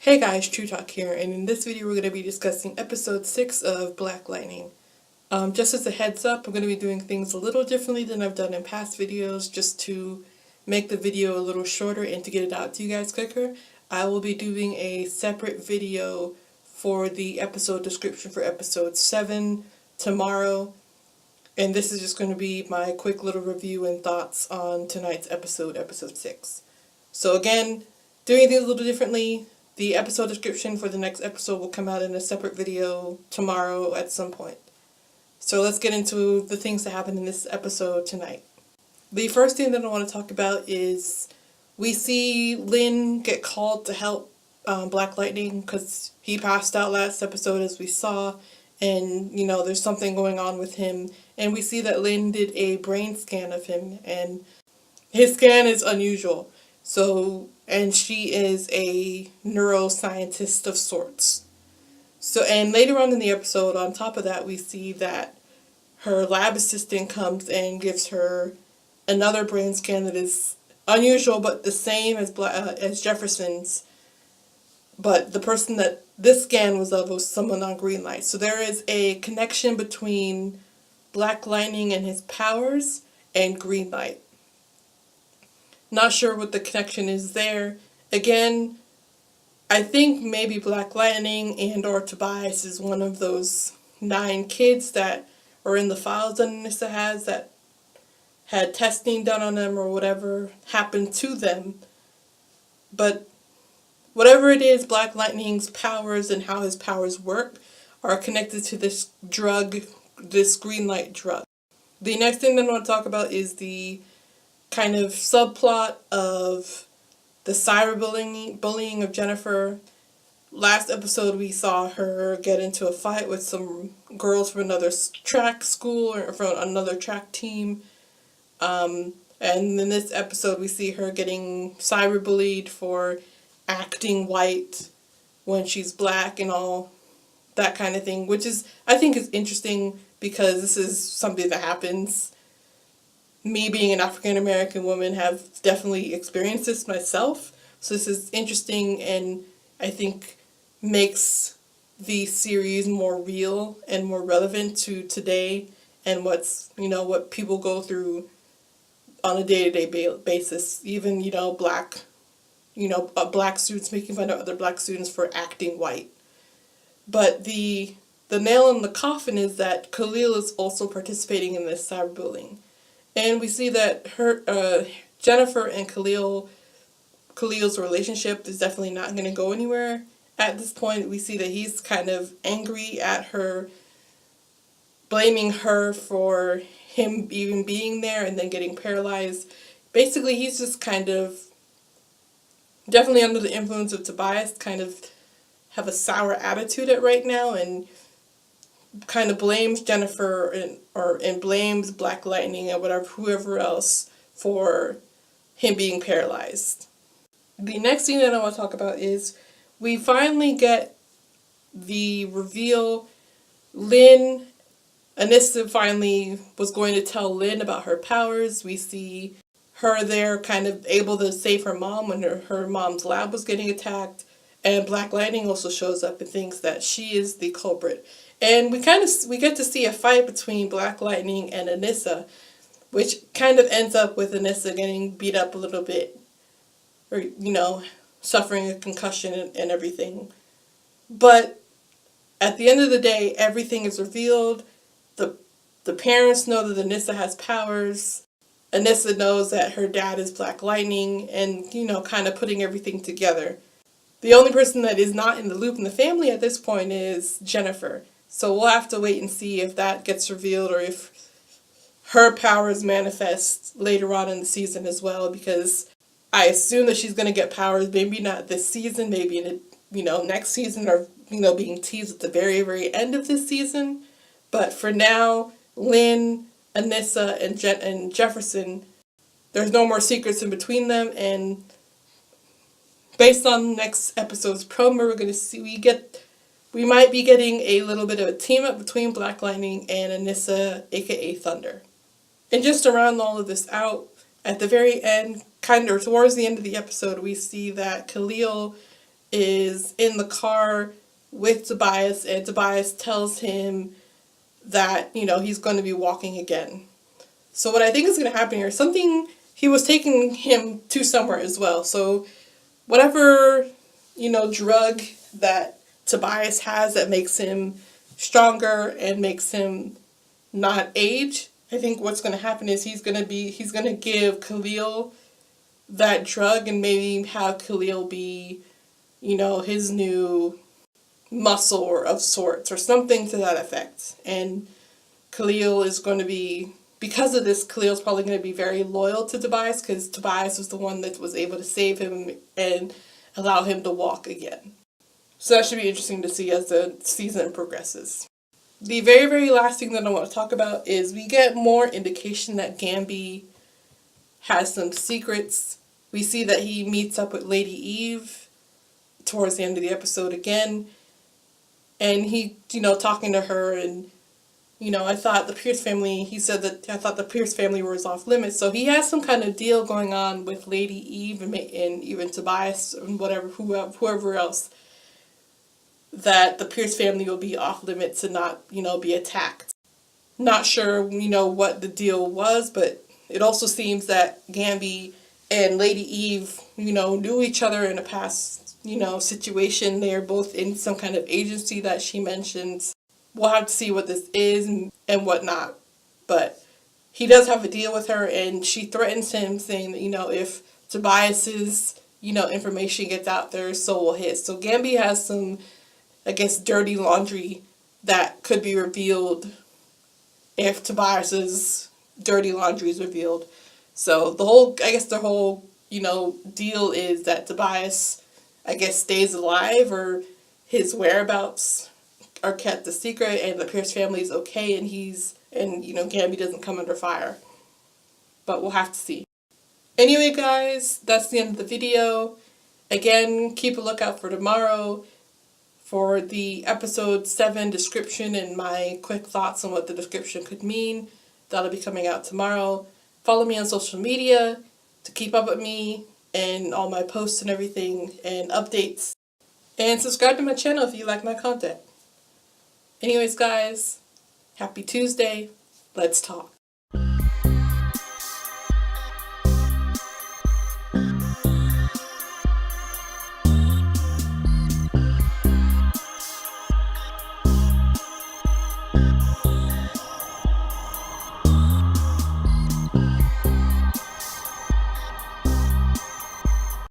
Hey guys, Truetalk here, and in this video we're going to be discussing episode 6 of Black Lightning. Just as a heads up, I'm going to be doing things a little differently than I've done in past videos just to make the video a little shorter and to get it out to you guys quicker. I will be doing a separate video for the episode description for episode 7 tomorrow, and this is just going to be my quick little review and thoughts on tonight's episode 6. So again, doing things a little differently. The episode description for the next episode will come out in a separate video tomorrow at some point. So let's get into the things that happen in this episode tonight. The first thing that I want to talk about is we see Lynn get called to help Black Lightning because he passed out last episode, as we saw, and there's something going on with him, and we see that Lynn did a brain scan of him, and his scan is unusual. And she is a neuroscientist of sorts. And later on in the episode, on top of that, we see that her lab assistant comes and gives her another brain scan that is unusual, but the same as Jefferson's. But the person that this scan was of was someone on green light. So there is a connection between Black Lightning and his powers and green light. Not sure what the connection is there. Again, I think maybe Black Lightning and or Tobias is one of those 9 kids that are in the files that Anissa has that had testing done on them or whatever happened to them. But whatever it is, Black Lightning's powers and how his powers work are connected to this drug, this green light drug. The next thing that I want to talk about is the kind of subplot of the cyberbullying of Jennifer. Last episode we saw her get into a fight with some girls from another track school or from another track team. And in this episode we see her getting cyberbullied for acting white when she's black and all that kind of thing, which I think is interesting because this is something that happens. Me being an African American woman have definitely experienced this myself, so this is interesting and I think makes the series more real and more relevant to today and what people go through on a day-to-day basis. Even black students making fun of other black students for acting white. But the nail in the coffin is that Khalil is also participating in this cyberbullying. And we see that Jennifer and Khalil's relationship is definitely not going to go anywhere. At this point, we see that he's kind of angry at her, blaming her for him even being there and then getting paralyzed. Basically, he's just kind of definitely under the influence of Tobias, kind of have a sour attitude at right now, and kind of blames Jennifer and blames Black Lightning and whoever else for him being paralyzed. The next thing that I want to talk about is we finally get the reveal. Anissa finally was going to tell Lynn about her powers. We see her there kind of able to save her mom when her mom's lab was getting attacked, and Black Lightning also shows up and thinks that she is the culprit. And we get to see a fight between Black Lightning and Anissa, which kind of ends up with Anissa getting beat up a little bit, or suffering a concussion and everything. But at the end of the day, everything is revealed. The parents know that Anissa has powers. Anissa knows that her dad is Black Lightning, and kind of putting everything together. The only person that is not in the loop in the family at this point is Jennifer. So we'll have to wait and see if that gets revealed or if her powers manifest later on in the season as well, because I assume that she's going to get powers, maybe not this season, maybe in next season, or being teased at the very, very end of this season. But for now, Lynn, Anissa, and Jefferson, there's no more secrets in between them, and based on next episode's promo, we're going to see we might be getting a little bit of a team up between Black Lightning and Anissa, aka Thunder. And just to round all of this out, at the very end, kind of towards the end of the episode, we see that Khalil is in the car with Tobias, and Tobias tells him that, he's going to be walking again. So what I think is going to happen here, something, he was taking him to somewhere as well. So whatever, drug that Tobias has that makes him stronger and makes him not age, I think what's going to happen is he's going to give Khalil that drug and maybe have Khalil be, his new muscle or of sorts or something to that effect. And Khalil is going to be, because of this, Khalil's probably going to be very loyal to Tobias because Tobias was the one that was able to save him and allow him to walk again. So that should be interesting to see as the season progresses. The very, very last thing that I want to talk about is we get more indication that Gambi has some secrets. We see that he meets up with Lady Eve towards the end of the episode again. And he, talking to her, and, I thought the Pierce family, he said that I thought the Pierce family was off limits. So he has some kind of deal going on with Lady Eve and even Tobias and whoever else, that the Pierce family will be off limits and not, be attacked. Not sure, what the deal was, but it also seems that Gambi and Lady Eve, knew each other in a past, situation. They're both in some kind of agency that she mentions. We'll have to see what this is and whatnot. But he does have a deal with her, and she threatens him, saying that, if Tobias's, information gets out there, so will his. So Gambi has some, I guess, dirty laundry that could be revealed if Tobias's dirty laundry is revealed. So the whole deal is that Tobias, I guess, stays alive, or his whereabouts are kept a secret, and the Pierce family is okay, and Gambi doesn't come under fire. But we'll have to see. Anyway, guys, that's the end of the video. Again, keep a lookout for tomorrow for the episode 7 description and my quick thoughts on what the description could mean. That'll be coming out tomorrow. Follow me on social media to keep up with me and all my posts and everything and updates. And subscribe to my channel if you like my content. Anyways, guys, happy Tuesday. Let's talk.